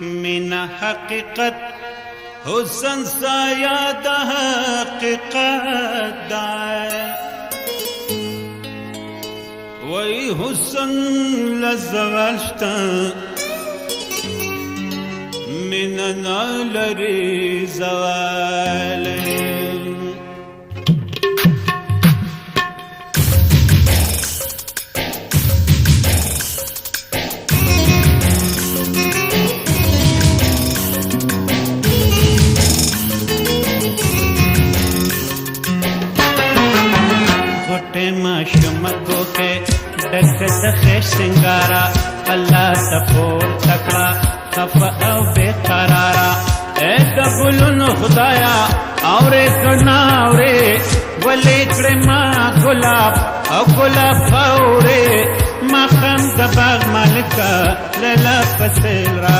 من حقیقت حسن سایه د حقیقت دی وای حسن لزوال شته مینه نه لري زوال ماشمکو کے ڈک دخ سنگارا اللہ تپور تکڑا خفا او بے قرارا اے دبلن خدایا اورے کنا اورے ولی کرما گلاب او گلاب اورے مخم دباغ مالکا لیلا پسیل را